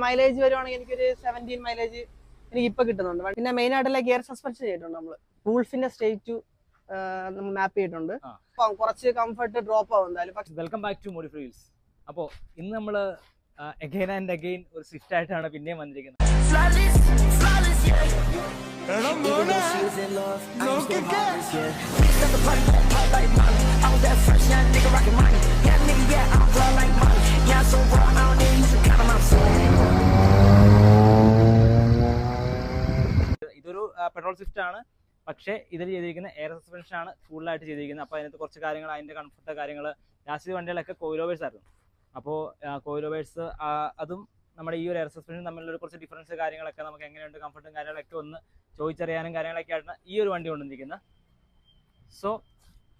Mileage വരുവാണെങ്കിൽ എനിക്കൊരു 17 mileage എനിക്ക് ഇപ്പൊ കിട്ടുന്നുണ്ട്. പിന്നെ മെയിൻ ആയിട്ടുള്ള ഗിയർ സസ്പെൻഷൻ ചെയ്തിട്ടുണ്ട് നമ്മള്. വൂൾഫിന്റെ സ്റ്റേറ്റ് നമ്മൾ മാപ്പ് ചെയ്തിട്ടുണ്ട്. കുറച്ച് കംഫർട്ട് ഡ്രോപ്പ് ആവും എന്തായാലും. Welcome back to modified wheels. അപ്പോൾ ഇന്ന് നമ്മൾ അഗൈൻ ആൻഡ് അഗൈൻ ഒരു സ്വിഫ്റ്റ് ആയിട്ടാണ് പിന്നെയും വന്നിരിക്കുന്നത്. ഇതൊരു പെട്രോൾ സ്വിഫ്റ്റ് ആണ്, പക്ഷേ ഇതിൽ ചെയ്തിരിക്കുന്ന എയർ സസ്പെൻഷൻ ആണ് കൂടുതലായിട്ട് ചെയ്തിരിക്കുന്നത്. അപ്പോൾ അതിനകത്ത് കുറച്ച് കാര്യങ്ങൾ, അതിൻ്റെ കംഫർട്ട് കാര്യങ്ങൾ, ലാസ്റ്റ് വണ്ടികളൊക്കെ കോയിലോവേഴ്സ് ആയിരുന്നു. അപ്പോൾ കോയിലോവേഴ്സ് അതും നമ്മുടെ ഈ ഒരു എയർ സസ്പെൻഷൻ തമ്മിലുള്ള കുറച്ച് ഡിഫറൻസ് കാര്യങ്ങളൊക്കെ നമുക്ക് എങ്ങനെയുണ്ട്, കംഫർട്ടും കാര്യങ്ങളൊക്കെ ഒന്ന് ചോദിച്ചറിയാനും കാര്യങ്ങളൊക്കെ ആയിട്ടാണ് ഈ ഒരു വണ്ടി കൊണ്ടുവന്നിരിക്കുന്നത്. സോ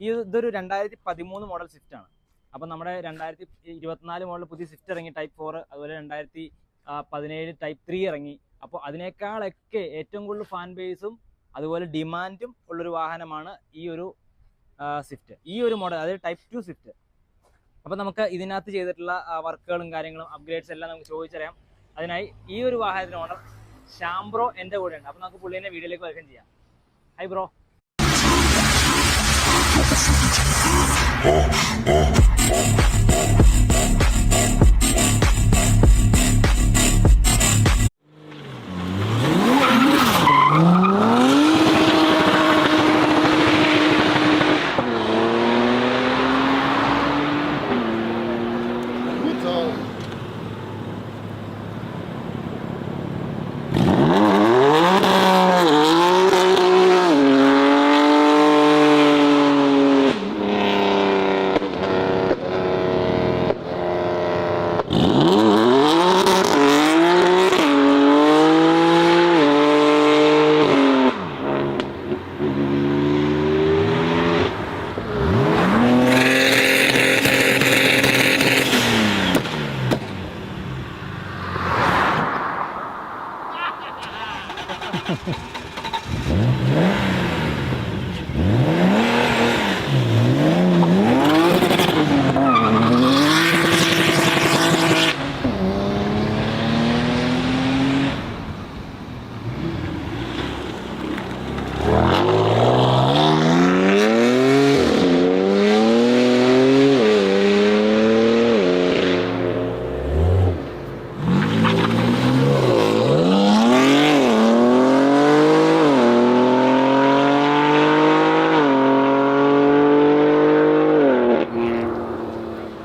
ഇതൊരു 2013 മോഡൽ സ്വിഫ്റ്റ് ആണ്. അപ്പോൾ നമ്മുടെ 2024 മോഡൽ പുതിയ സ്വിഫ്റ്റ് ഇറങ്ങി ടൈപ്പ് 4, അതുപോലെ 2017 ടൈപ്പ് 3 ഇറങ്ങി. അപ്പോൾ അതിനേക്കാളൊക്കെ ഏറ്റവും കൂടുതൽ ഫാൻ ബേസും അതുപോലെ ഡിമാൻഡും ഉള്ളൊരു വാഹനമാണ് ഈ ഒരു സ്വിഫ്റ്റ്, ഈ ഒരു മോഡൽ, അതായത് ടൈപ്പ് 2 സ്വിഫ്റ്റ്. അപ്പോൾ നമുക്ക് ഇതിനകത്ത് ചെയ്തിട്ടുള്ള വർക്കുകളും കാര്യങ്ങളും അപ്ഗ്രേഡ്സ് എല്ലാം നമുക്ക് ചോദിച്ചറിയാം. അതിനായി ഈ ഒരു വാഹനത്തിന് ഓണർ ശ്യാം ബ്രോ എൻ്റെ കൂടെ ഉണ്ട്. അപ്പോൾ നമുക്ക് പുള്ളിനെ വീഡിയോയിലേക്ക് വെൽക്കം ചെയ്യാം. Hi bro.